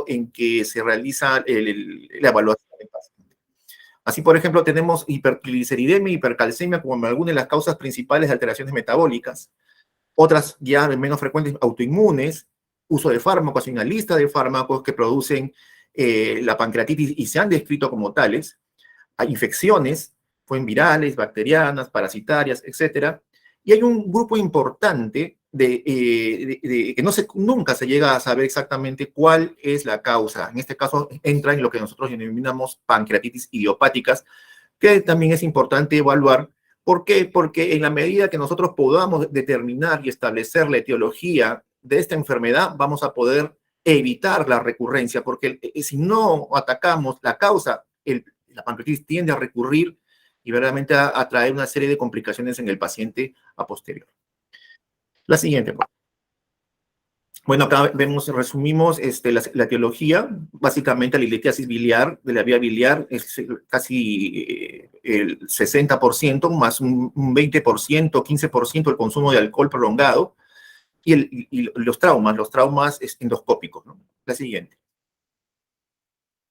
en que se realiza la evaluación del paciente. Así, por ejemplo, tenemos hipergliceridemia, hipercalcemia como algunas de las causas principales de alteraciones metabólicas. Otras ya menos frecuentes, autoinmunes, uso de fármacos, hay una lista de fármacos que producen la pancreatitis y se han descrito como tales. Hay infecciones, pueden virales, bacterianas, parasitarias, etc. Y hay un grupo importante que nunca se llega a saber exactamente cuál es la causa. En este caso entra en lo que nosotros denominamos pancreatitis idiopáticas, que también es importante evaluar. ¿Por qué? Porque en la medida que nosotros podamos determinar y establecer la etiología de esta enfermedad, vamos a poder evitar la recurrencia, porque si no atacamos la causa, la pancreatitis tiende a recurrir y verdaderamente a traer una serie de complicaciones en el paciente a posterior. La siguiente. Bueno, acá resumimos la etiología, básicamente la litiasis biliar de la vía biliar es casi el 60%, más un 20%, 15% el consumo de alcohol prolongado, y los traumas endoscópicos, ¿no? La siguiente.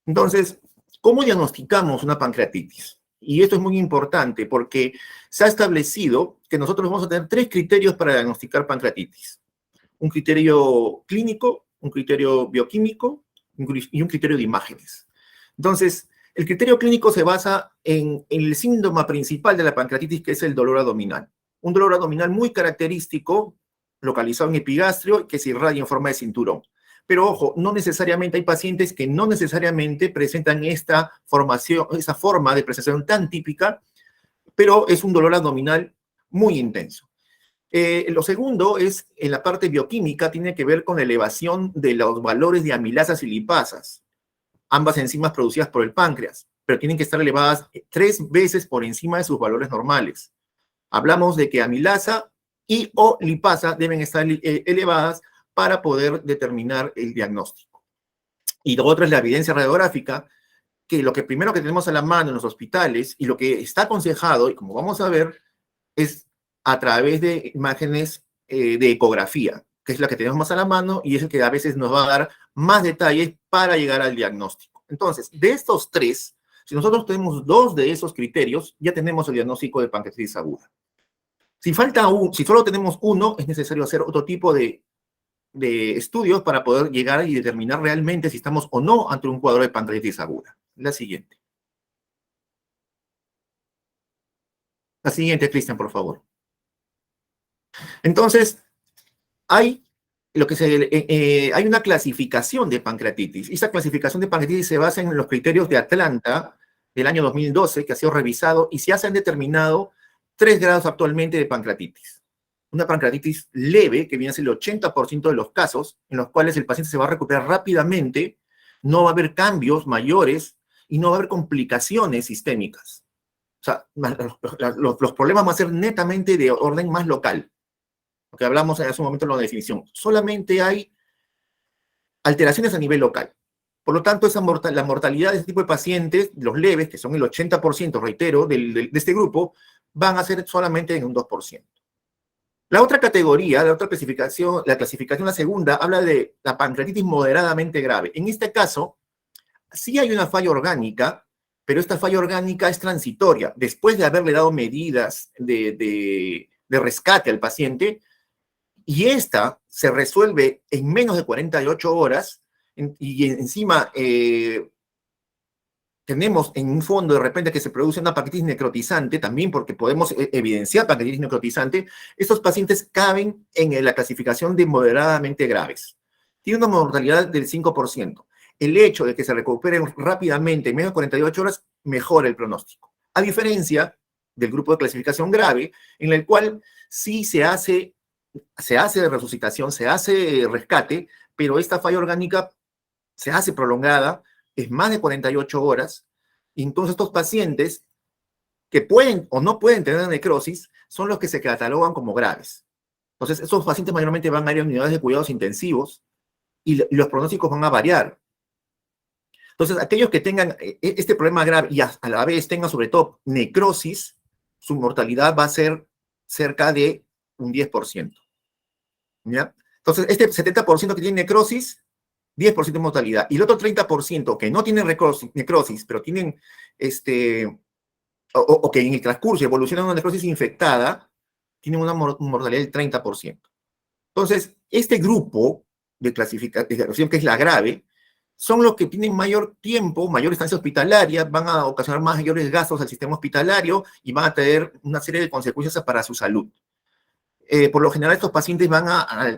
Entonces, ¿cómo diagnosticamos una pancreatitis? Y esto es muy importante porque se ha establecido que nosotros vamos a tener 3 criterios para diagnosticar pancreatitis. Un criterio clínico, un criterio bioquímico y un criterio de imágenes. Entonces, el criterio clínico se basa en el síntoma principal de la pancreatitis, que es el dolor abdominal. Un dolor abdominal muy característico, localizado en epigastrio, que se irradia en forma de cinturón. Pero ojo, no necesariamente hay pacientes que no necesariamente presentan esta forma de presentación tan típica, pero es un dolor abdominal muy intenso. Lo segundo es, en la parte bioquímica, tiene que ver con la elevación de los valores de amilasas y lipasas, ambas enzimas producidas por el páncreas, pero tienen que estar elevadas 3 veces por encima de sus valores normales. Hablamos de que amilasa y o lipasa deben estar elevadas para poder determinar el diagnóstico. Y lo otro es la evidencia radiográfica, que lo que primero que tenemos a la mano en los hospitales y lo que está aconsejado, y como vamos a ver, es a través de imágenes de ecografía, que es la que tenemos más a la mano y es el que a veces nos va a dar más detalles para llegar al diagnóstico. Entonces, de estos 3, si nosotros tenemos 2 de esos criterios, ya tenemos el diagnóstico de pancreatitis aguda. Si solo tenemos 1, es necesario hacer otro tipo de estudios para poder llegar y determinar realmente si estamos o no ante un cuadro de pancreatitis aguda. La siguiente. La siguiente, Cristian, por favor. Entonces, hay una clasificación de pancreatitis. Esa clasificación de pancreatitis se basa en los criterios de Atlanta del año 2012, que ha sido revisado, y se han determinado 3 grados actualmente de pancreatitis. Una pancreatitis leve, que viene a ser el 80% de los casos, en los cuales el paciente se va a recuperar rápidamente, no va a haber cambios mayores y no va a haber complicaciones sistémicas. O sea, los problemas van a ser netamente de orden más local. Lo que hablamos en ese momento en la definición. Solamente hay alteraciones a nivel local. Por lo tanto, la mortalidad de este tipo de pacientes, los leves, que son el 80%, reitero, de este grupo, van a ser solamente en un 2%. La otra categoría, la otra clasificación, la segunda, habla de la pancreatitis moderadamente grave. En este caso, sí hay una falla orgánica, pero esta falla orgánica es transitoria. Después de haberle dado medidas de rescate al paciente, y esta se resuelve en menos de 48 horas, y encima tenemos en un fondo de repente que se produce una pancreatitis necrotizante, también porque podemos evidenciar pancreatitis necrotizante, estos pacientes caben en la clasificación de moderadamente graves. Tiene una mortalidad del 5%. El hecho de que se recuperen rápidamente en menos de 48 horas mejora el pronóstico. A diferencia del grupo de clasificación grave, en el cual sí se hace resucitación, se hace rescate, pero esta falla orgánica se hace prolongada, es más de 48 horas, y entonces estos pacientes que pueden o no pueden tener necrosis son los que se catalogan como graves. Entonces, estos pacientes mayormente van a ir a unidades de cuidados intensivos y los pronósticos van a variar. Entonces, aquellos que tengan este problema grave y a la vez tengan sobre todo necrosis, su mortalidad va a ser cerca de un 10%. ¿Ya? Entonces, este 70% que tiene necrosis 10% de mortalidad. Y el otro 30% que no tienen necrosis, pero tienen, o que en el transcurso evoluciona una necrosis infectada, tienen una mortalidad del 30%. Entonces, este grupo de clasificación, que es la grave, son los que tienen mayor tiempo, mayor estancia hospitalaria, van a ocasionar mayores gastos al sistema hospitalario y van a tener una serie de consecuencias para su salud. Por lo general, estos pacientes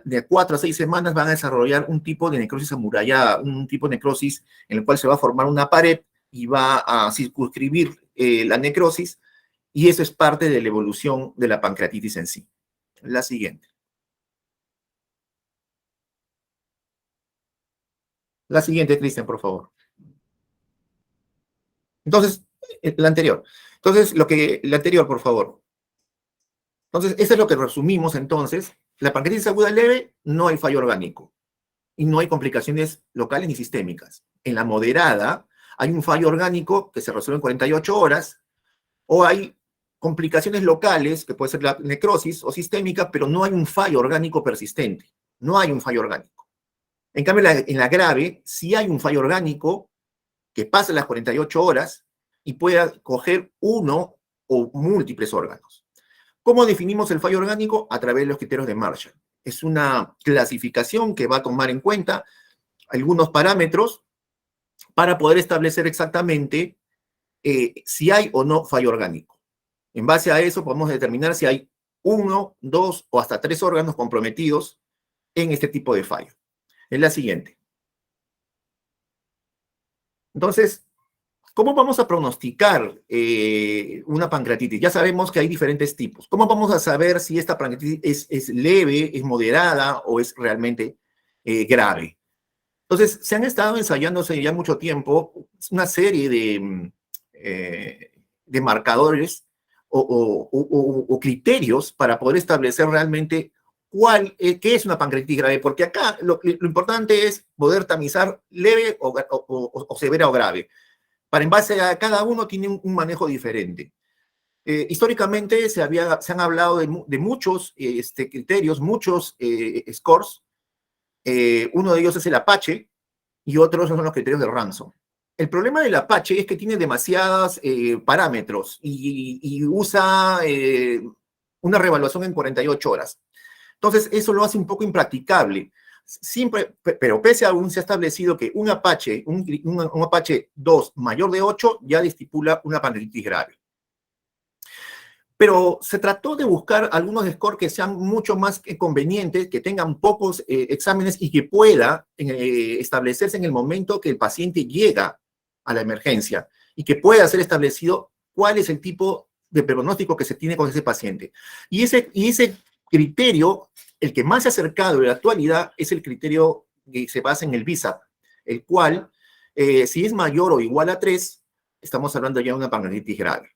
de 4 a 6 semanas van a desarrollar un tipo de necrosis amurallada, un tipo de necrosis en el cual se va a formar una pared y va a circunscribir la necrosis, y eso es parte de la evolución de la pancreatitis en sí. La siguiente. La siguiente, Cristian, por favor. Entonces, la anterior. Entonces, la anterior, por favor. Entonces, eso es lo que resumimos entonces. La pancreatitis aguda leve, no hay fallo orgánico y no hay complicaciones locales ni sistémicas. En la moderada, hay un fallo orgánico que se resuelve en 48 horas, o hay complicaciones locales, que puede ser la necrosis o sistémica, pero no hay un fallo orgánico persistente. No hay un fallo orgánico. En cambio, en la grave, sí hay un fallo orgánico que pasa las 48 horas y pueda coger uno o múltiples órganos. ¿Cómo definimos el fallo orgánico? A través de los criterios de Marshall. Es una clasificación que va a tomar en cuenta algunos parámetros para poder establecer exactamente si hay o no fallo orgánico. En base a eso podemos determinar si hay 1, 2 o hasta 3 órganos comprometidos en este tipo de fallo. Es la siguiente. Entonces, ¿cómo vamos a pronosticar una pancreatitis? Ya sabemos que hay diferentes tipos. ¿Cómo vamos a saber si esta pancreatitis es leve, es moderada o es realmente grave? Entonces, se han estado ensayando hace ya mucho tiempo una serie de marcadores o criterios para poder establecer realmente qué es una pancreatitis grave, porque acá lo importante es poder tamizar leve o severa o grave. Para en base a cada uno tiene un manejo diferente. Históricamente se han hablado de muchos criterios, muchos scores. Uno de ellos es el Apache y otros son los criterios de Ransom. El problema del Apache es que tiene demasiados parámetros y usa una reevaluación en 48 horas. Entonces, eso lo hace un poco impracticable. Siempre, pero pese a aún se ha establecido que un Apache 2 mayor de 8 ya le estipula una pancreatitis grave. Pero se trató de buscar algunos scores que sean mucho más convenientes, que tengan pocos exámenes y que pueda establecerse en el momento que el paciente llega a la emergencia y que pueda ser establecido cuál es el tipo de pronóstico que se tiene con ese paciente. Y ese criterio, el que más se ha acercado en la actualidad, es el criterio que se basa en el BISAP, el cual, si es mayor o igual a 3, estamos hablando ya de una pancreatitis grave.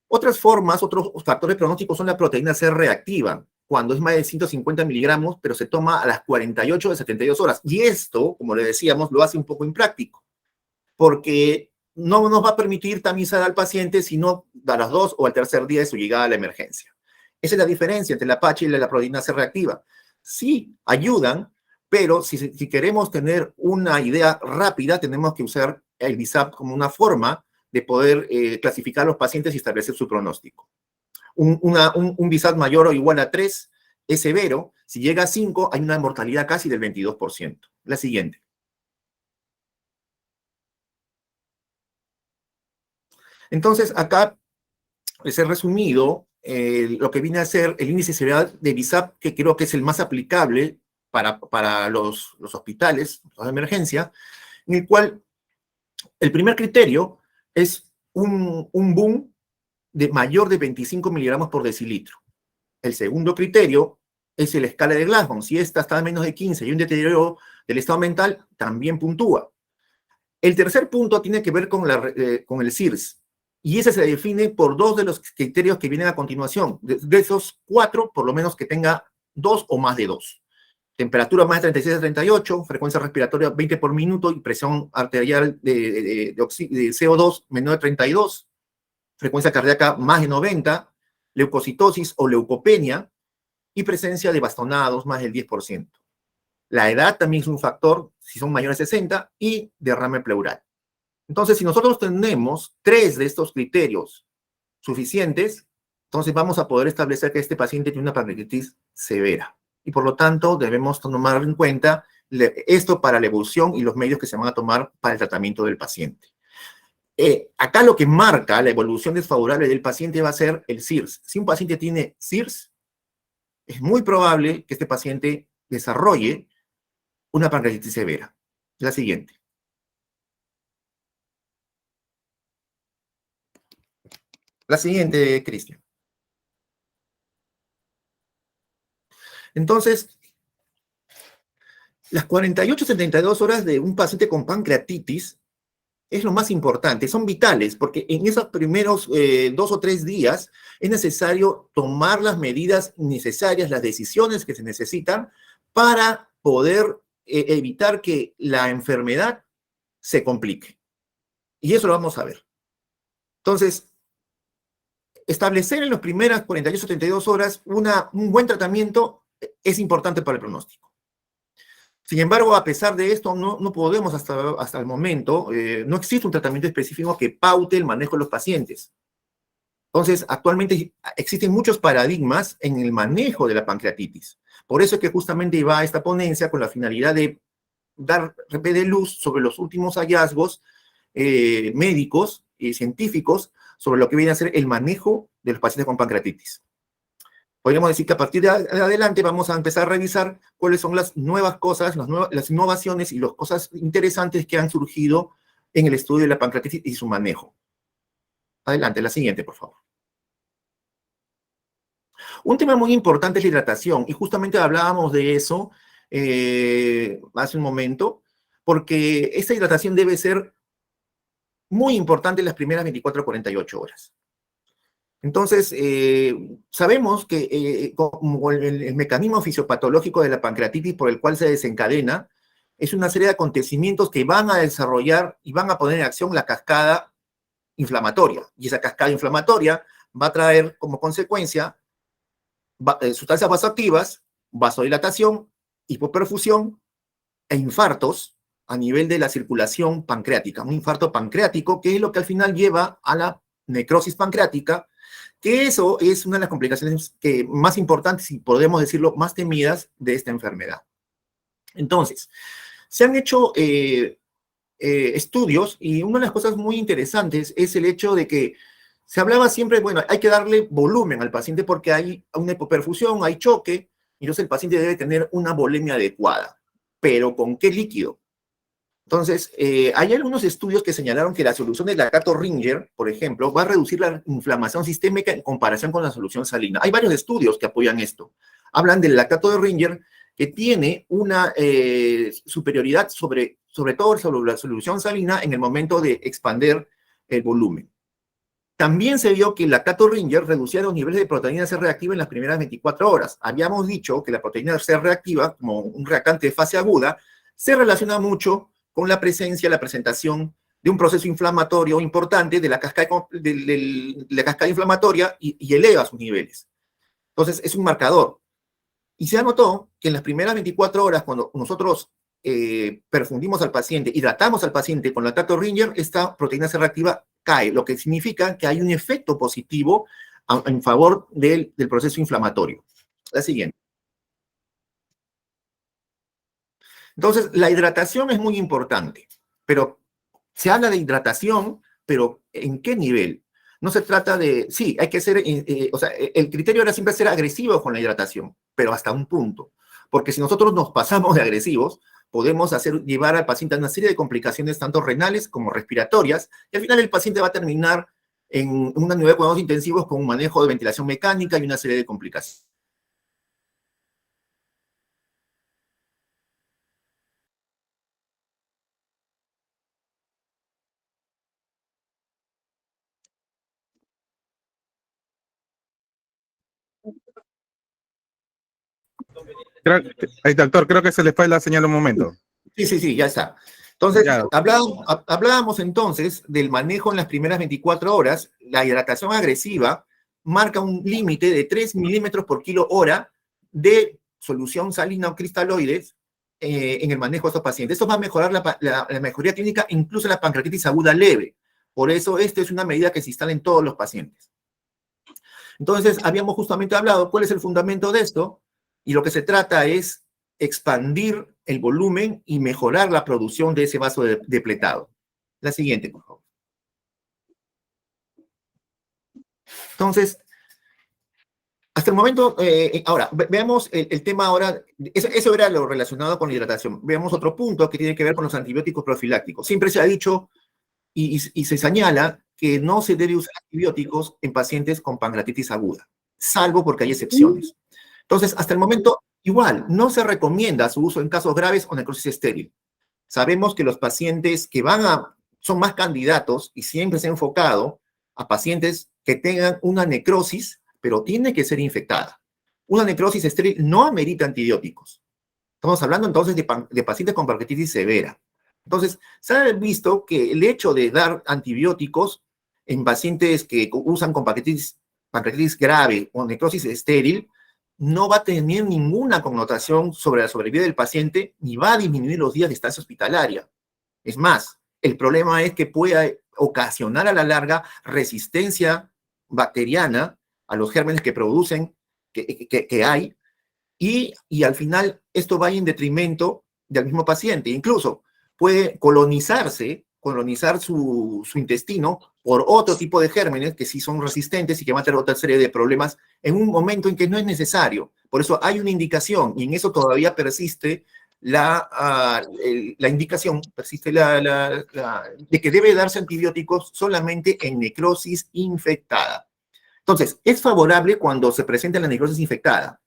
Otras formas, otros factores pronósticos son la proteína C reactiva, cuando es más de 150 miligramos, pero se toma a las 48 de 72 horas. Y esto, como le decíamos, lo hace un poco impráctico, porque no nos va a permitir tamizar al paciente sino a las 2 o al tercer día de su llegada a la emergencia. Esa es la diferencia entre la Apache y la proteína C reactiva. Sí ayudan, pero si queremos tener una idea rápida, tenemos que usar el BISAP como una forma de poder clasificar a los pacientes y establecer su pronóstico. Un BISAP mayor o igual a 3 es severo. Si llega a 5, hay una mortalidad casi del 22%. La siguiente. Entonces, acá les he resumido lo que viene a ser el índice de severidad de BISAP, que creo que es el más aplicable para los hospitales, de emergencia, en el cual el primer criterio es un boom de mayor de 25 miligramos por decilitro. El segundo criterio es la escala de Glasgow. Si esta está a menos de 15 y un deterioro del estado mental, también puntúa. El tercer punto tiene que ver con el CIRS, y ese se define por 2 de los criterios que vienen a continuación. De esos 4, por lo menos que tenga 2 o más de 2. Temperatura más de 36 a 38, frecuencia respiratoria 20 por minuto y presión arterial de CO2 menor de 32, frecuencia cardíaca más de 90, leucocitosis o leucopenia y presencia de bastonados más del 10%. La edad también es un factor, si son mayores de 60, y derrame pleural. Entonces, si nosotros tenemos 3 de estos criterios suficientes, entonces vamos a poder establecer que este paciente tiene una pancreatitis severa. Y por lo tanto, debemos tomar en cuenta esto para la evolución y los medios que se van a tomar para el tratamiento del paciente. Acá lo que marca la evolución desfavorable del paciente va a ser el CIRS. Si un paciente tiene CIRS, es muy probable que este paciente desarrolle una pancreatitis severa. La siguiente. La siguiente, Cristian. Entonces, las 48-72 horas de un paciente con pancreatitis es lo más importante, son vitales, porque en esos primeros 2 o 3 días es necesario tomar las medidas necesarias, las decisiones que se necesitan para poder evitar que la enfermedad se complique. Y eso lo vamos a ver. Entonces, establecer en las primeras 48-72 horas un buen tratamiento es importante para el pronóstico. Sin embargo, a pesar de esto, no podemos hasta el momento, no existe un tratamiento específico que paute el manejo de los pacientes. Entonces, actualmente existen muchos paradigmas en el manejo de la pancreatitis. Por eso es que justamente va a esta ponencia con la finalidad de dar de luz sobre los últimos hallazgos médicos y científicos sobre lo que viene a ser el manejo de los pacientes con pancreatitis. Podríamos decir que a partir de adelante vamos a empezar a revisar cuáles son las nuevas cosas, las innovaciones y las cosas interesantes que han surgido en el estudio de la pancreatitis y su manejo. Adelante, la siguiente, por favor. Un tema muy importante es la hidratación, y justamente hablábamos de eso hace un momento, porque esta hidratación debe ser muy importante en las primeras 24 a 48 horas. Entonces, sabemos que como el mecanismo fisiopatológico de la pancreatitis por el cual se desencadena es una serie de acontecimientos que van a desarrollar y van a poner en acción la cascada inflamatoria. Y esa cascada inflamatoria va a traer como consecuencia sustancias vasoactivas, vasodilatación, hipoperfusión e infartos a nivel de la circulación pancreática. Un infarto pancreático que es lo que al final lleva a la necrosis pancreática, que eso es una de las complicaciones más importantes y podemos decirlo más temidas de esta enfermedad. Entonces, se han hecho estudios y una de las cosas muy interesantes es el hecho de que se hablaba siempre, bueno, hay que darle volumen al paciente porque hay una hipoperfusión, hay choque, y entonces el paciente debe tener una volemia adecuada. ¿Pero con qué líquido? Entonces, hay algunos estudios que señalaron que la solución de lactato-Ringer, por ejemplo, va a reducir la inflamación sistémica en comparación con la solución salina. Hay varios estudios que apoyan esto. Hablan del lactato de Ringer que tiene una superioridad sobre todo sobre la solución salina en el momento de expander el volumen. También se vio que el lactato-Ringer reducía los niveles de proteína C reactiva en las primeras 24 horas. Habíamos dicho que la proteína C reactiva, como un reactante de fase aguda, se relaciona mucho con la presencia, la presentación de un proceso inflamatorio importante de la cascada inflamatoria y eleva sus niveles. Entonces, es un marcador. Y se notó que en las primeras 24 horas, cuando nosotros perfundimos al paciente, hidratamos al paciente con lactato-Ringer, esta proteína C reactiva cae, lo que significa que hay un efecto positivo en favor del proceso inflamatorio. La siguiente. Entonces, la hidratación es muy importante, pero se habla de hidratación, pero ¿en qué nivel? No se trata de, sí, hay que ser, o sea, el criterio era siempre ser agresivo con la hidratación, pero hasta un punto, porque si nosotros nos pasamos de agresivos, podemos llevar al paciente a una serie de complicaciones, tanto renales como respiratorias, y al final el paciente va a terminar en una unidad de cuidados intensivos con un manejo de ventilación mecánica y una serie de complicaciones. Ahí, doctor, creo que se le fue la señal un momento. Sí, ya está. Entonces, hablábamos entonces del manejo en las primeras 24 horas. La hidratación agresiva marca un límite de 3 milímetros por kilo hora de solución salina o cristaloides en el manejo de estos pacientes. Esto va a mejorar la mejoría clínica, incluso la pancreatitis aguda leve. Por eso, esta es una medida que se instala en todos los pacientes. Entonces, habíamos justamente hablado cuál es el fundamento de esto, y lo que se trata es expandir el volumen y mejorar la producción de ese vaso depletado. La siguiente, por favor. Entonces, hasta el momento, ahora, veamos el tema ahora, eso era lo relacionado con la hidratación. Veamos otro punto que tiene que ver con los antibióticos profilácticos. Siempre se ha dicho y se señala que no se debe usar antibióticos en pacientes con pancreatitis aguda, salvo porque hay excepciones. Entonces, hasta el momento, igual, no se recomienda su uso en casos graves o necrosis estéril. Sabemos que los pacientes que son más candidatos y siempre se ha enfocado a pacientes que tengan una necrosis, pero tiene que ser infectada. Una necrosis estéril no amerita antibióticos. Estamos hablando entonces de pacientes con pancreatitis severa. Entonces, se ha visto que el hecho de dar antibióticos en pacientes que usan con pancreatitis grave o necrosis estéril no va a tener ninguna connotación sobre la sobrevida del paciente ni va a disminuir los días de estancia hospitalaria. Es más, el problema es que puede ocasionar a la larga resistencia bacteriana a los gérmenes que producen, que hay, y al final esto va en detrimento del mismo paciente. Incluso puede colonizar su intestino por otro tipo de gérmenes que sí son resistentes y que van a tener otra serie de problemas en un momento en que no es necesario. Por eso hay una indicación, y en eso todavía persiste la indicación, de que debe darse antibióticos solamente en necrosis infectada. Entonces, es favorable cuando se presenta la necrosis infectada.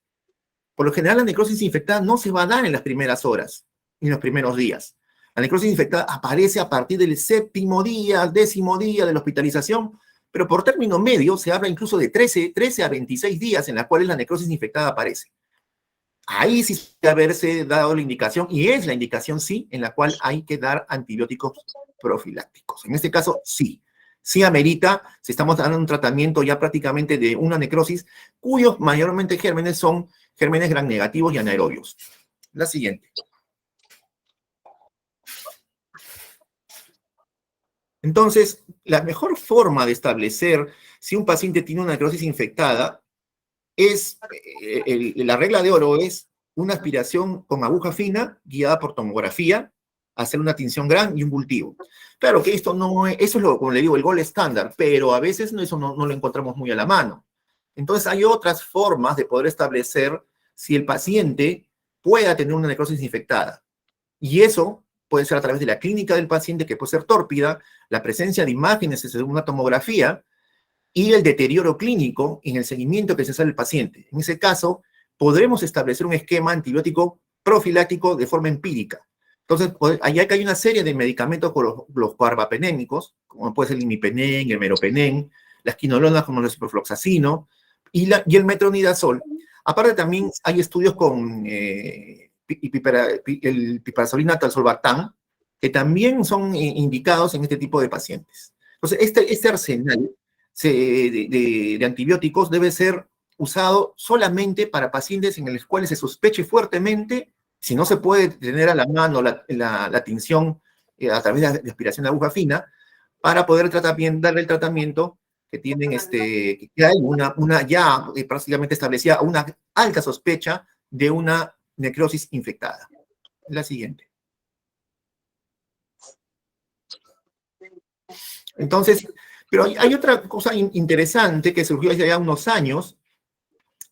Por lo general, la necrosis infectada no se va a dar en las primeras horas, ni en los primeros días. La necrosis infectada aparece a partir del 7º día, 10º día de la hospitalización, pero por término medio se habla incluso de 13 a 26 días en las cuales la necrosis infectada aparece. Ahí sí puede haberse dado la indicación, y es la indicación, sí, en la cual hay que dar antibióticos profilácticos. En este caso, sí. Sí amerita, si estamos dando un tratamiento ya prácticamente de una necrosis, cuyos mayormente gérmenes son gérmenes gram negativos y anaerobios. La siguiente. Entonces, la mejor forma de establecer si un paciente tiene una necrosis infectada es, la regla de oro es una aspiración con aguja fina guiada por tomografía, hacer una tinción gran y un cultivo. Claro que esto no es, eso es lo, como le digo, el gold estándar, pero a veces eso no lo encontramos muy a la mano. Entonces hay otras formas de poder establecer si el paciente pueda tener una necrosis infectada. Y eso puede ser a través de la clínica del paciente, que puede ser tórpida, la presencia de imágenes en una tomografía y el deterioro clínico en el seguimiento que se hace al paciente. En ese caso, podremos establecer un esquema antibiótico profiláctico de forma empírica. Entonces, allá que hay una serie de medicamentos con los carbapenémicos, como puede ser el imipenem, el meropenem, las quinolonas como el ciprofloxacino y el metronidazol. Aparte también hay estudios con el piperazolina talsolvatán, que también son indicados en este tipo de pacientes. Entonces, este arsenal de antibióticos debe ser usado solamente para pacientes en los cuales se sospeche fuertemente, si no se puede tener a la mano la tinción a través de aspiración de aguja fina, para poder darle el tratamiento que tienen, que hay una ya prácticamente establecida, una alta sospecha de una necrosis infectada. La siguiente. Entonces, pero hay otra cosa interesante que surgió hace ya unos años,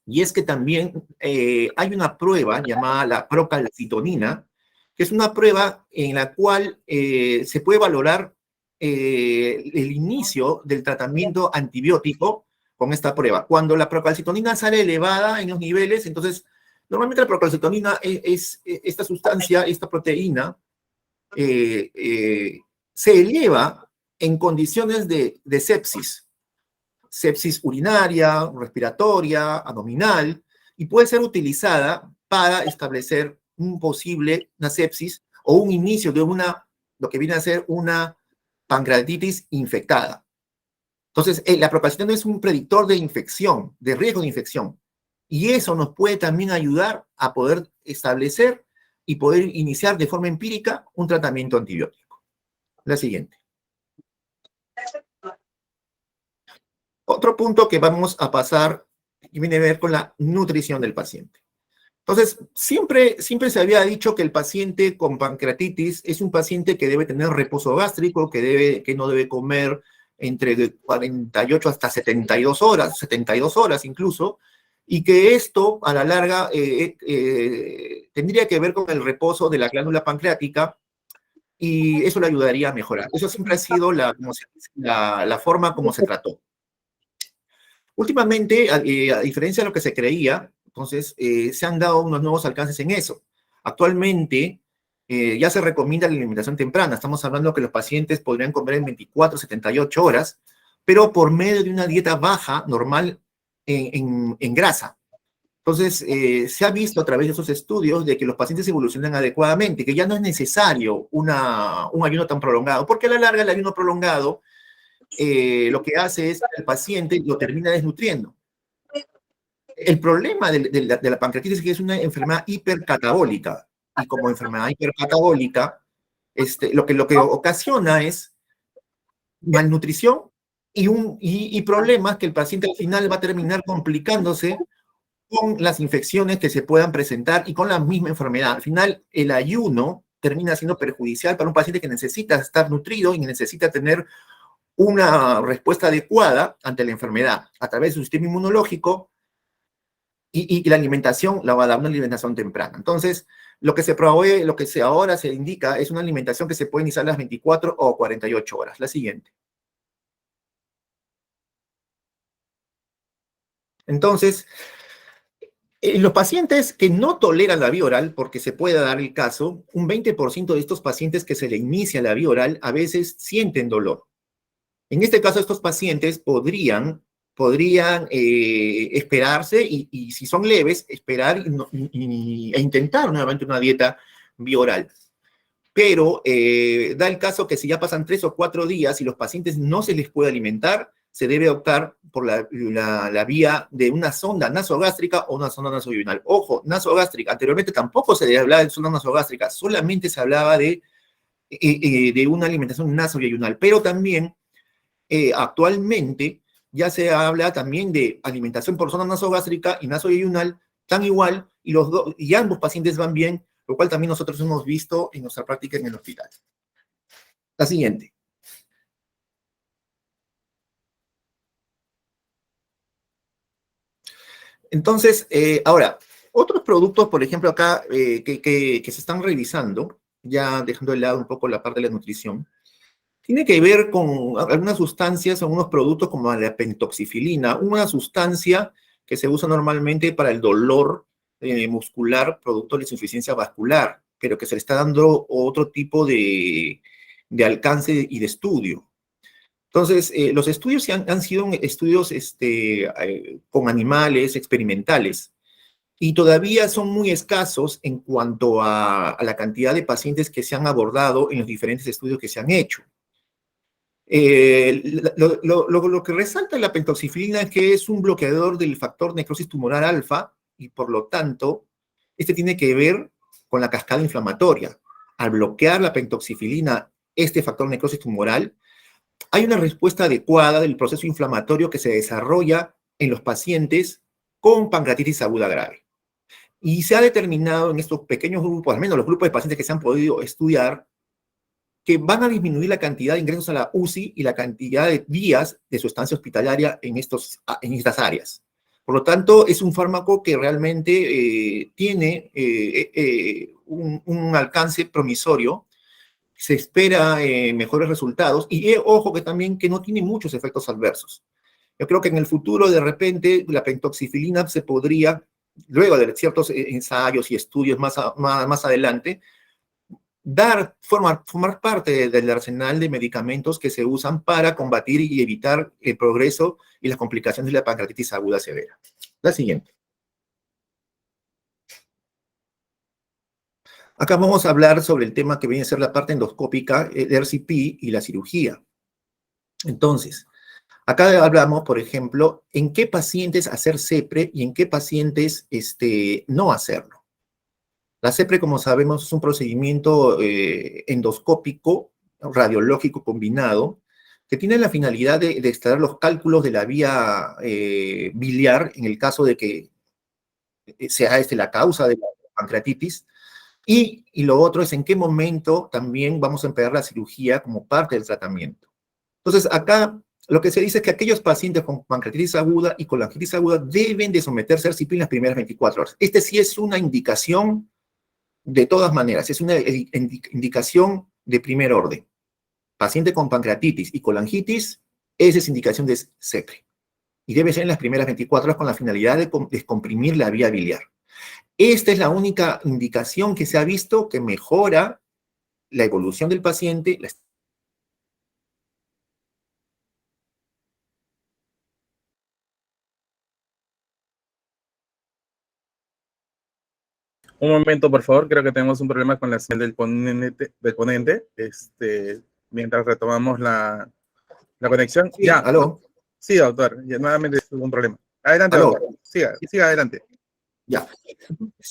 y es que también hay una prueba llamada la procalcitonina, que es una prueba en la cual se puede valorar el inicio del tratamiento antibiótico con esta prueba. Cuando la procalcitonina sale elevada en los niveles, entonces, normalmente la procalcitonina es esta sustancia, esta proteína, se eleva en condiciones de sepsis urinaria, respiratoria, abdominal, y puede ser utilizada para establecer una sepsis o un inicio de lo que viene a ser una pancreatitis infectada. Entonces, la procalcitonina es un predictor de infección, de riesgo de infección, y eso nos puede también ayudar a poder establecer y poder iniciar de forma empírica un tratamiento antibiótico. La siguiente. Otro punto que vamos a pasar tiene que ver con la nutrición del paciente. Entonces, siempre se había dicho que el paciente con pancreatitis es un paciente que debe tener reposo gástrico, que no debe comer entre 48 hasta 72 horas incluso, y que esto, a la larga, tendría que ver con el reposo de la glándula pancreática, y eso le ayudaría a mejorar. Eso siempre ha sido la forma como se trató. Últimamente, a diferencia de lo que se creía, entonces se han dado unos nuevos alcances en eso. Actualmente ya se recomienda la alimentación temprana. Estamos hablando que los pacientes podrían comer en 24, 78 horas, pero por medio de una dieta baja, normal, en grasa. Entonces, se ha visto a través de esos estudios de que los pacientes evolucionan adecuadamente, que ya no es necesario un ayuno tan prolongado, porque a la larga el ayuno prolongado lo que hace es que el paciente lo termina desnutriendo. El problema de la pancreatitis es que es una enfermedad hipercatabólica, y como enfermedad hipercatabólica, lo que ocasiona es malnutrición y problemas que el paciente al final va a terminar complicándose con las infecciones que se puedan presentar y con la misma enfermedad. Al final, el ayuno termina siendo perjudicial para un paciente que necesita estar nutrido y necesita tener una respuesta adecuada ante la enfermedad a través de su sistema inmunológico, y la alimentación la va a dar una alimentación temprana. Entonces, lo que ahora se indica es una alimentación que se puede iniciar a las 24 o 48 horas. La siguiente. Entonces, en los pacientes que no toleran la vía oral, porque se puede dar el caso, un 20% de estos pacientes que se le inicia la vía oral a veces sienten dolor. En este caso, estos pacientes podrían esperarse y si son leves, esperar e intentar nuevamente una dieta bioral. Pero da el caso que si ya pasan 3 o 4 días y los pacientes no se les puede alimentar, se debe optar por la vía de una sonda nasogástrica o una sonda nasoyunal. Ojo, nasogástrica. Anteriormente tampoco se hablaba de sonda nasogástrica, solamente se hablaba de una alimentación nasoyunal, pero también actualmente ya se habla también de alimentación por sonda nasogástrica y nasoyunal, tan igual, y ambos pacientes van bien, lo cual también nosotros hemos visto en nuestra práctica en el hospital. La siguiente. Entonces, ahora, otros productos, por ejemplo, acá que se están revisando, ya dejando de lado un poco la parte de la nutrición, tiene que ver con algunas sustancias, algunos productos como la pentoxifilina, una sustancia que se usa normalmente para el dolor muscular producto de insuficiencia vascular, pero que se le está dando otro tipo de alcance y de estudio. Entonces, los estudios han sido estudios con animales experimentales, y todavía son muy escasos en cuanto a la cantidad de pacientes que se han abordado en los diferentes estudios que se han hecho. Lo que resalta la pentoxifilina es que es un bloqueador del factor necrosis tumoral alfa, y por lo tanto, este tiene que ver con la cascada inflamatoria. Al bloquear la pentoxifilina, este factor necrosis tumoral, hay una respuesta adecuada del proceso inflamatorio que se desarrolla en los pacientes con pancreatitis aguda grave. Y se ha determinado en estos pequeños grupos, al menos los grupos de pacientes que se han podido estudiar, que van a disminuir la cantidad de ingresos a la UCI y la cantidad de días de su estancia hospitalaria en estas áreas. Por lo tanto, es un fármaco que realmente tiene un alcance promisorio. Se espera mejores resultados, y ojo que también que no tiene muchos efectos adversos. Yo creo que en el futuro, de repente, la pentoxifilina se podría, luego de ciertos ensayos y estudios más adelante, formar parte del arsenal de medicamentos que se usan para combatir y evitar el progreso y las complicaciones de la pancreatitis aguda severa. La siguiente. Acá vamos a hablar sobre el tema que viene a ser la parte endoscópica, el RCP y la cirugía. Entonces, acá hablamos, por ejemplo, en qué pacientes hacer CEPRE y en qué pacientes no hacerlo. La CEPRE, como sabemos, es un procedimiento endoscópico, radiológico combinado, que tiene la finalidad de extraer los cálculos de la vía biliar en el caso de que sea la causa de la pancreatitis. Y lo otro es en qué momento también vamos a empezar la cirugía como parte del tratamiento. Entonces, acá lo que se dice es que aquellos pacientes con pancreatitis aguda y colangitis aguda deben de someterse al CIPI en las primeras 24 horas. Este sí es una indicación de todas maneras, es una indicación de primer orden. Paciente con pancreatitis y colangitis, esa es indicación de CEPRE. Y debe ser en las primeras 24 horas con la finalidad de descomprimir la vía biliar. Esta es la única indicación que se ha visto que mejora la evolución del paciente. Un momento, por favor, creo que tenemos un problema con la señal del ponente. Mientras retomamos la conexión. Sí, Ya, aló. sí, doctor, ya nuevamente tuvo un problema. Adelante, Aló. doctor. Siga adelante. Ya.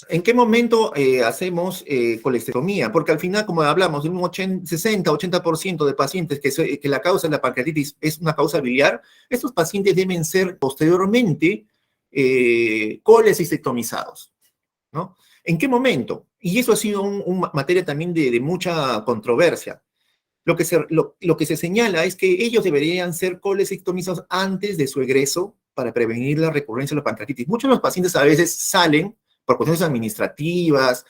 ¿En qué momento hacemos colestectomía? Porque al final, como hablamos, de un 60-80% de pacientes que la causa de la pancreatitis es una causa biliar, estos pacientes deben ser posteriormente colecistectomizados, ¿no? ¿En qué momento? Y eso ha sido una materia también de mucha controversia. Lo que se señala es que ellos deberían ser colecectomizados antes de su egreso para prevenir la recurrencia de la pancreatitis. Muchos de los pacientes a veces salen por cuestiones administrativas,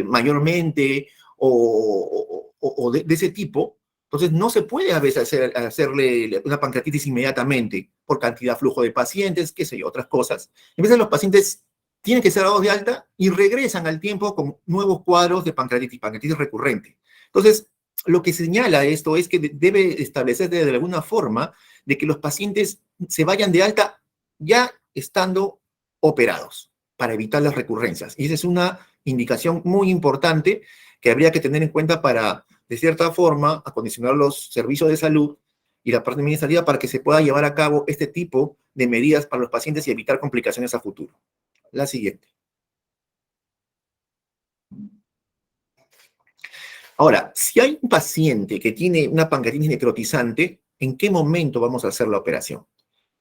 mayormente, o de ese tipo. Entonces, no se puede a veces hacerle una pancreatitis inmediatamente por cantidad, flujo de pacientes, qué sé yo, otras cosas. En vez de los pacientes tienen que ser dados de alta y regresan al tiempo con nuevos cuadros de pancreatitis recurrente. Entonces, lo que señala esto es que debe establecerse de alguna forma de que los pacientes se vayan de alta ya estando operados para evitar las recurrencias. Y esa es una indicación muy importante que habría que tener en cuenta para, de cierta forma, acondicionar los servicios de salud y la parte administrativa para que se pueda llevar a cabo este tipo de medidas para los pacientes y evitar complicaciones a futuro. La siguiente. Ahora, si hay un paciente que tiene una pancreatitis necrotizante, ¿en qué momento vamos a hacer la operación?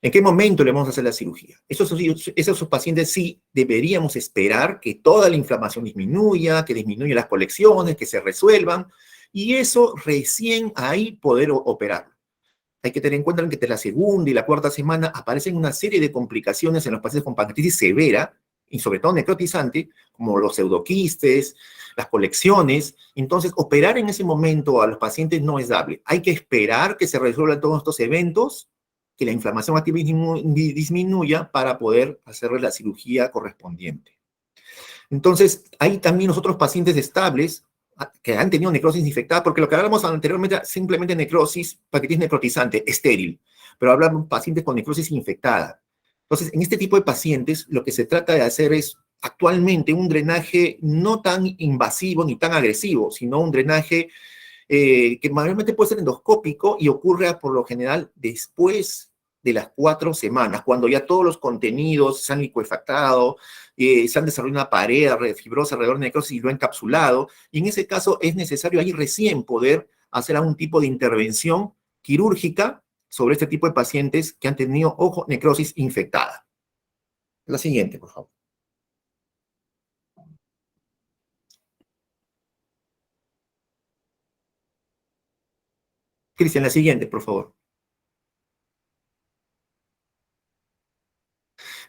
¿En qué momento le vamos a hacer la cirugía? Esos pacientes sí deberíamos esperar que toda la inflamación disminuya, que disminuyan las colecciones, que se resuelvan, y eso recién ahí poder operar. Hay que tener en cuenta que entre la segunda y la cuarta semana aparecen una serie de complicaciones en los pacientes con pancreatitis severa, y sobre todo necrotizante, como los pseudoquistes, las colecciones. Entonces, operar en ese momento a los pacientes no es dable. Hay que esperar que se resuelvan todos estos eventos, que la inflamación activa disminuya para poder hacerle la cirugía correspondiente. Entonces, hay también los otros pacientes estables que han tenido necrosis infectada, porque lo que hablamos anteriormente era simplemente necrosis, pancreatitis necrotizante, estéril, pero hablamos de pacientes con necrosis infectada. Entonces, en este tipo de pacientes, lo que se trata de hacer es actualmente un drenaje no tan invasivo ni tan agresivo, sino un drenaje que mayormente puede ser endoscópico y ocurre por lo general después de las 4 semanas, cuando ya todos los contenidos se han licuefactado, se han desarrollado una pared fibrosa alrededor de la necrosis y lo han encapsulado, y en ese caso es necesario ahí recién poder hacer algún tipo de intervención quirúrgica sobre este tipo de pacientes que han tenido, ojo, necrosis infectada. La siguiente, por favor. Cristian, la siguiente, por favor.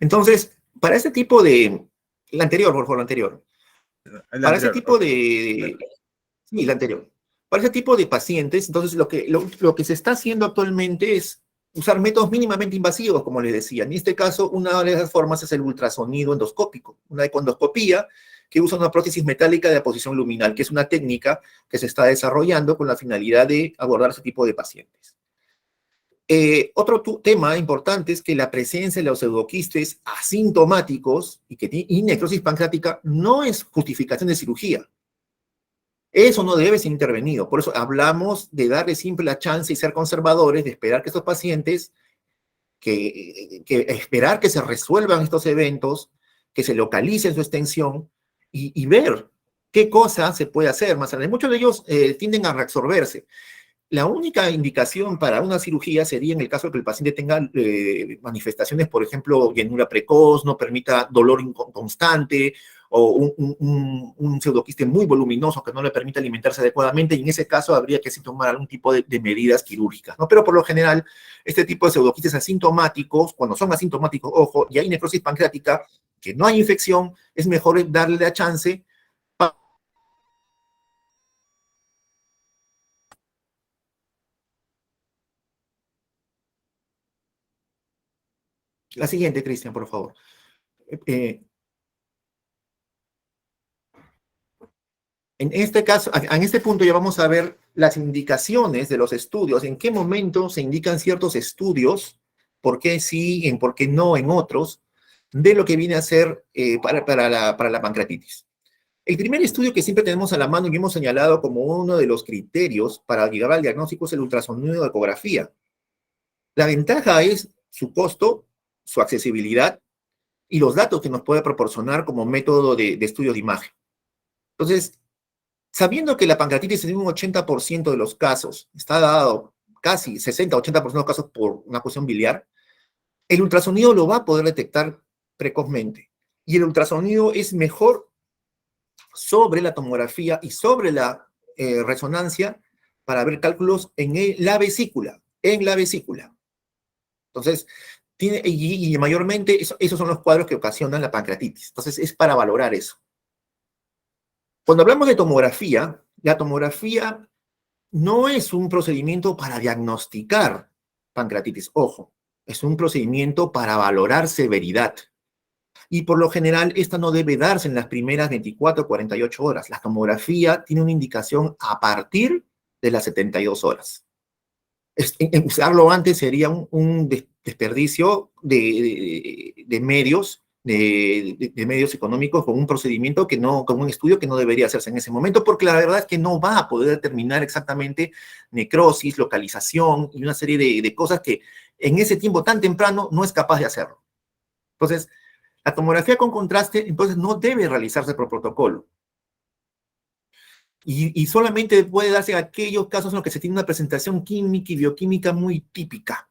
Entonces, para este tipo de... La anterior, por favor, la anterior. Para ese tipo de... Sí, la anterior. Para ese tipo de pacientes, entonces lo que se está haciendo actualmente es usar métodos mínimamente invasivos, como les decía. En este caso, una de esas formas es el ultrasonido endoscópico, una econdoscopía que usa una prótesis metálica de posición luminal, que es una técnica que se está desarrollando con la finalidad de abordar ese tipo de pacientes. Otro tema importante es que la presencia de los pseudoquistes asintomáticos y necrosis pancreática no es justificación de cirugía. Eso no debe ser intervenido. Por eso hablamos de darle siempre la chance y ser conservadores, de esperar que estos pacientes, esperar que se resuelvan estos eventos, que se localicen su extensión y ver qué cosa se puede hacer más adelante. Muchos de ellos tienden a reabsorberse. La única indicación para una cirugía sería en el caso de que el paciente tenga manifestaciones, por ejemplo, llenura precoz, no permita dolor constante, o un pseudoquiste muy voluminoso que no le permite alimentarse adecuadamente, y en ese caso habría que sí tomar algún tipo de medidas quirúrgicas, ¿no? Pero por lo general, este tipo de pseudoquistes asintomáticos, cuando son asintomáticos, ojo, y hay necrosis pancreática, que no hay infección, es mejor darle la chance. La siguiente, Cristian, por favor. Eh, En este caso, en este punto ya vamos a ver las indicaciones de los estudios, en qué momento se indican ciertos estudios, por qué sí, en por qué no en otros, de lo que viene a ser para la pancreatitis. El primer estudio que siempre tenemos a la mano y hemos señalado como uno de los criterios para llegar al diagnóstico es el ultrasonido de ecografía. La ventaja es su costo, su accesibilidad y los datos que nos puede proporcionar como método de estudio de imagen. Entonces, sabiendo que la pancreatitis en un 80% de los casos está dado, casi 60-80% de los casos por una cuestión biliar, el ultrasonido lo va a poder detectar precozmente. Y el ultrasonido es mejor sobre la tomografía y sobre la resonancia para ver cálculos en la vesícula, Entonces, y mayormente esos son los cuadros que ocasionan la pancreatitis. Entonces, es para valorar eso. Cuando hablamos de tomografía, la tomografía no es un procedimiento para diagnosticar pancreatitis, ojo, es un procedimiento para valorar severidad. Y por lo general, esta no debe darse en las primeras 24 o 48 horas. La tomografía tiene una indicación a partir de las 72 horas. Usarlo antes sería un desperdicio de medios, de medios económicos con un procedimiento que no, con un estudio que no debería hacerse en ese momento, porque la verdad es que no va a poder determinar exactamente necrosis, localización y una serie de cosas que en ese tiempo tan temprano no es capaz de hacerlo. Entonces, la tomografía con contraste, entonces, no debe realizarse por protocolo. Y solamente puede darse en aquellos casos en los que se tiene una presentación química y bioquímica muy típica.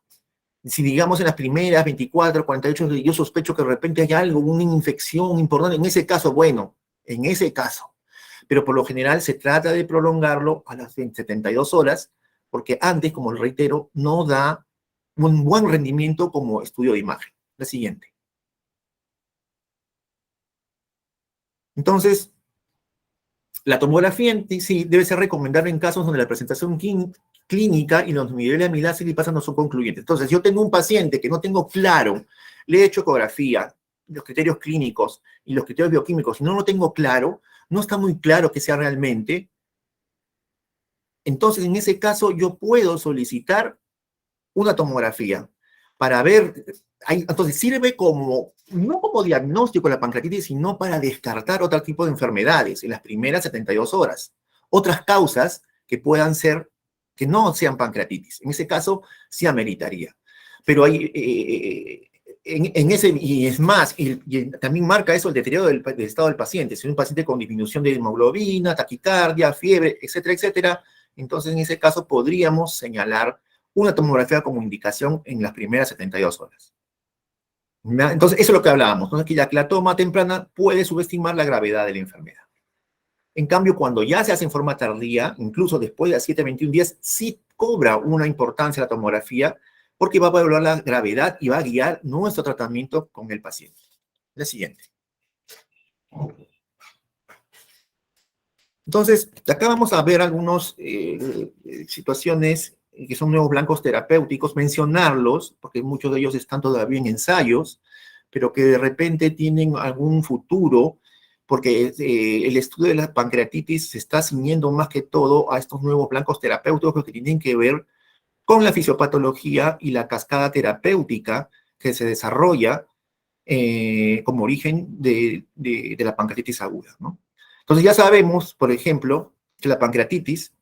Si digamos en las primeras 24, 48, yo sospecho que de repente hay algo, una infección importante, en ese caso, bueno, en ese caso. Pero por lo general se trata de prolongarlo a las 72 horas, porque antes, como lo reitero, no da un buen rendimiento como estudio de imagen. La siguiente. Entonces, la tomografía en sí debe ser recomendable en casos donde la presentación clínica y los niveles de amilasa y lipasa no son concluyentes. Entonces, yo tengo un paciente que no tengo claro, le he hecho ecografía, los criterios clínicos y los criterios bioquímicos, y no lo tengo claro, no está muy claro que sea realmente, entonces en ese caso yo puedo solicitar una tomografía para ver, entonces sirve como, no como diagnóstico de la pancreatitis, sino para descartar otro tipo de enfermedades en las primeras 72 horas. Otras causas que puedan ser, que no sean pancreatitis. En ese caso, sí ameritaría. Pero hay, en ese, y es más, y también marca eso el deterioro del estado del paciente. Si es un paciente con disminución de hemoglobina, taquicardia, fiebre, etcétera, etcétera, entonces en ese caso podríamos señalar una tomografía como indicación en las primeras 72 horas. Entonces, eso es lo que hablábamos, ¿no? Que la toma temprana puede subestimar la gravedad de la enfermedad. En cambio, cuando ya se hace en forma tardía, incluso después de las 7 a 21 días, sí cobra una importancia la tomografía porque va a evaluar la gravedad y va a guiar nuestro tratamiento con el paciente. La siguiente. Entonces, acá vamos a ver algunas situaciones que son nuevos blancos terapéuticos, mencionarlos, porque muchos de ellos están todavía en ensayos, pero que de repente tienen algún futuro, porque el estudio de la pancreatitis se está ciñendo más que todo a estos nuevos blancos terapéuticos que tienen que ver con la fisiopatología y la cascada terapéutica que se desarrolla como origen de la pancreatitis aguda, ¿no? Entonces ya sabemos, por ejemplo, que la pancreatitis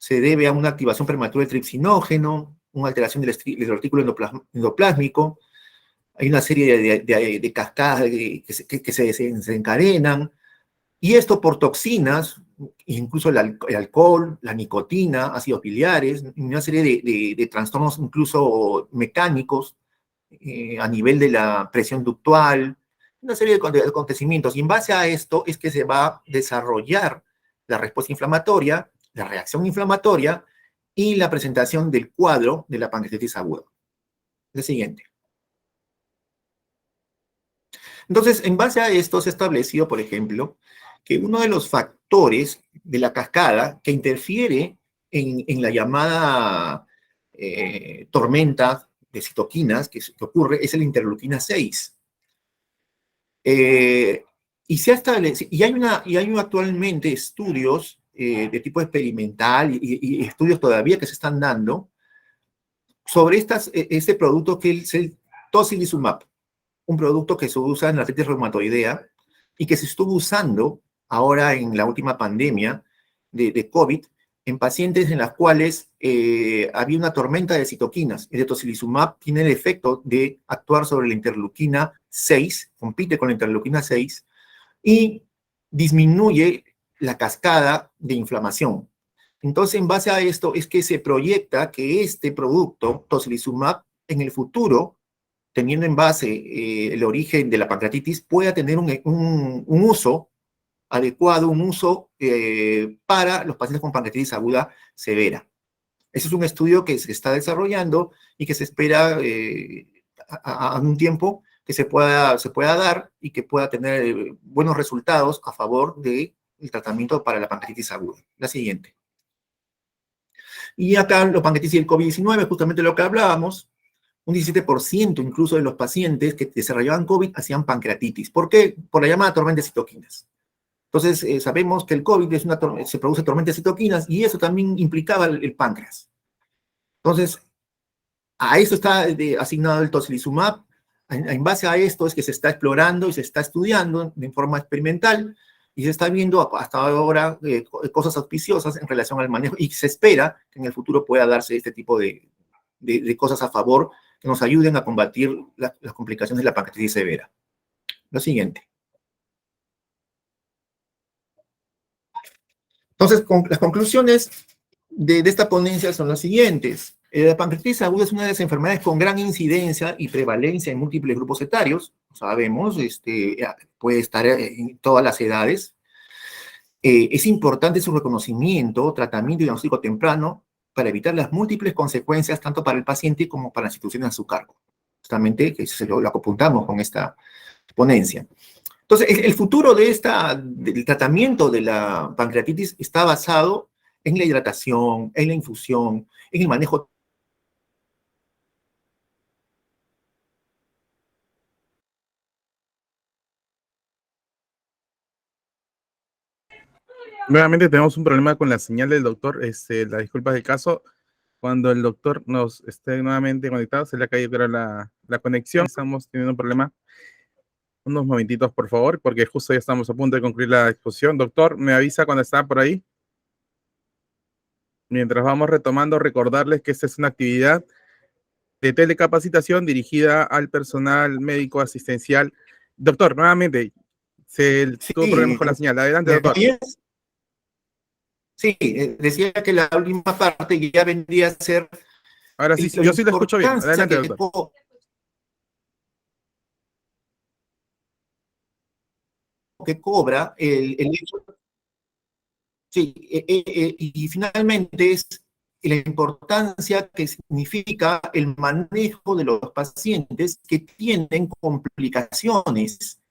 se debe a una activación prematura del tripsinógeno, una alteración del retículo endoplásmico, hay una serie de cascadas que se desencadenan, Y esto por toxinas, incluso el alcohol, la nicotina, ácidos biliares, una serie de trastornos incluso mecánicos a nivel de la presión ductual, una serie de acontecimientos. Y en base a esto es que se va a desarrollar la respuesta inflamatoria, la reacción inflamatoria y la presentación del cuadro de la pancreatitis aguda. El siguiente. Entonces, en base a esto se ha establecido, por ejemplo, que uno de los factores de la cascada que interfiere en la llamada tormenta de citoquinas que ocurre es la interleuquina 6. Y se ha establecido, y hay actualmente estudios de tipo experimental y estudios todavía que se están dando sobre este producto que es el tocilizumab, un producto que se usa en la artritis reumatoidea y que se estuvo usando ahora en la última pandemia de COVID en pacientes en las cuales había una tormenta de citoquinas. El tocilizumab tiene el efecto de actuar sobre la interleuquina 6, compite con la interleuquina 6 y disminuye la cascada de inflamación. Entonces, en base a esto es que se proyecta que este producto, tocilizumab, en el futuro, teniendo en base el origen de la pancreatitis, pueda tener un uso adecuado, un uso para los pacientes con pancreatitis aguda severa. Ese es un estudio que se está desarrollando y que se espera a un tiempo que se pueda dar y que pueda tener buenos resultados a favor del tratamiento para la pancreatitis aguda. La siguiente. Y acá los pancreatitis y el COVID-19, justamente lo que hablábamos, un 17% incluso de los pacientes que desarrollaban COVID hacían pancreatitis. ¿Por qué? Por la llamada tormenta de citoquinas. Entonces, sabemos que el COVID se produce tormenta de citoquinas y eso también implicaba el páncreas. Entonces, a eso está asignado el tocilizumab. En base a esto es que se está explorando y se está estudiando de forma experimental y se está viendo hasta ahora cosas auspiciosas en relación al manejo y se espera que en el futuro pueda darse este tipo de cosas a favor que nos ayuden a combatir las complicaciones de la pancreatitis severa. Lo siguiente. Entonces, las conclusiones de esta ponencia son las siguientes. La pancreatitis aguda es una de las enfermedades con gran incidencia y prevalencia en múltiples grupos etarios. Sabemos, puede estar en todas las edades. Es importante su reconocimiento, tratamiento y diagnóstico temprano para evitar las múltiples consecuencias tanto para el paciente como para las instituciones a su cargo. Justamente que se lo apuntamos con esta ponencia. Entonces, el futuro del tratamiento de la pancreatitis está basado en la hidratación, en la infusión, en el manejo. Nuevamente tenemos un problema con la señal del doctor. La disculpa del caso. Cuando el doctor nos esté nuevamente conectado, se le ha caído la conexión. Estamos teniendo un problema. Unos momentitos, por favor, porque justo ya estamos a punto de concluir la exposición. Doctor, ¿me avisa cuando está por ahí? Mientras vamos retomando, recordarles que esta es una actividad de telecapacitación dirigida al personal médico asistencial. Doctor, nuevamente, tuvo problemas con la señal. Adelante, doctor. Sí, decía que la última parte ya vendría a ser... Ahora sí, yo sí lo escucho bien. Adelante, doctor. Que cobra el hecho... Sí, y finalmente es la importancia que significa el manejo de los pacientes que tienen complicaciones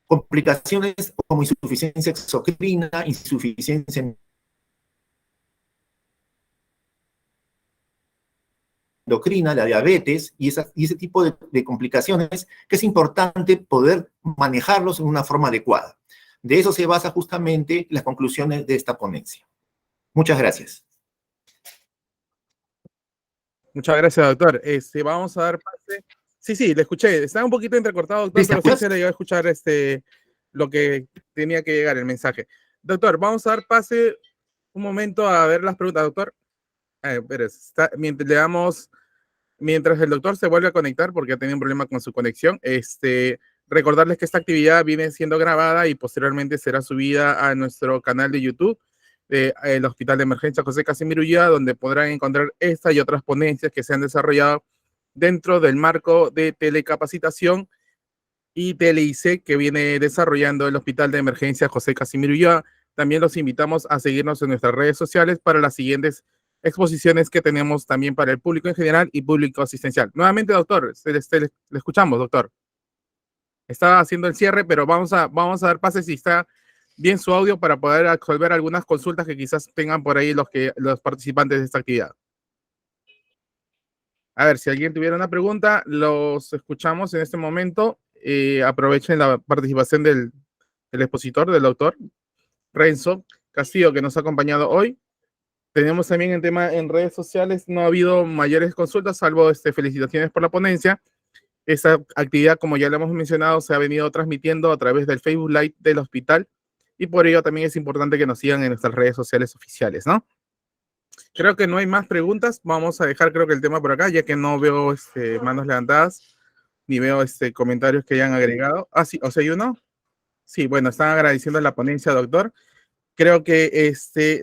como insuficiencia exocrina, insuficiencia endocrina, la diabetes y ese tipo de complicaciones que es importante poder manejarlos en una forma adecuada. De eso se basa justamente las conclusiones de esta ponencia. Muchas gracias. Muchas gracias, doctor. Vamos a dar pase. Sí, le escuché. Estaba un poquito entrecortado, doctor, pero sí se le llegó a escuchar lo que tenía que llegar, el mensaje. Doctor, vamos a dar pase un momento a ver las preguntas, doctor. Mientras el doctor se vuelve a conectar, porque ha tenido un problema con su conexión, Recordarles que esta actividad viene siendo grabada y posteriormente será subida a nuestro canal de YouTube del Hospital de Emergencia José Casimiro Ulloa, donde podrán encontrar esta y otras ponencias que se han desarrollado dentro del marco de telecapacitación y TLIC que viene desarrollando el Hospital de Emergencia José Casimiro Ulloa. También los invitamos a seguirnos en nuestras redes sociales para las siguientes exposiciones que tenemos también para el público en general y público asistencial. Nuevamente, doctor, le escuchamos, doctor. Estaba haciendo el cierre, pero vamos a dar pase si está bien su audio para poder resolver algunas consultas que quizás tengan por ahí los participantes de esta actividad. A ver, si alguien tuviera una pregunta, los escuchamos en este momento. Aprovechen la participación del expositor, del doctor Renzo Castillo, que nos ha acompañado hoy. Tenemos también en redes sociales, no ha habido mayores consultas, salvo felicitaciones por la ponencia. Esta actividad, como ya lo hemos mencionado, se ha venido transmitiendo a través del Facebook Live del hospital y por ello también es importante que nos sigan en nuestras redes sociales oficiales, ¿no? Creo que no hay más preguntas. Vamos a dejar, creo que el tema por acá, ya que no veo manos levantadas ni veo comentarios que hayan agregado. Ah, sí, o sea, ¿hay uno? Sí, bueno, están agradeciendo la ponencia, doctor. Creo que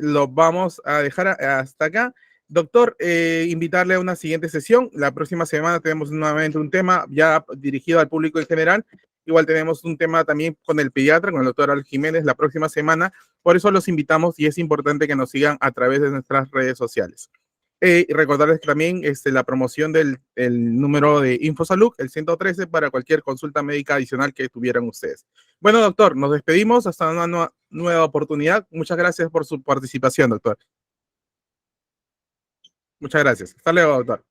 lo vamos a dejar hasta acá. Doctor, invitarle a una siguiente sesión. La próxima semana tenemos nuevamente un tema ya dirigido al público en general. Igual tenemos un tema también con el pediatra, con el doctor Al Jiménez, la próxima semana. Por eso los invitamos y es importante que nos sigan a través de nuestras redes sociales. Y recordarles que también la promoción del número de InfoSalud, el 113, para cualquier consulta médica adicional que tuvieran ustedes. Bueno, doctor, nos despedimos hasta una nueva oportunidad. Muchas gracias por su participación, doctor. Muchas gracias. Hasta luego, doctor.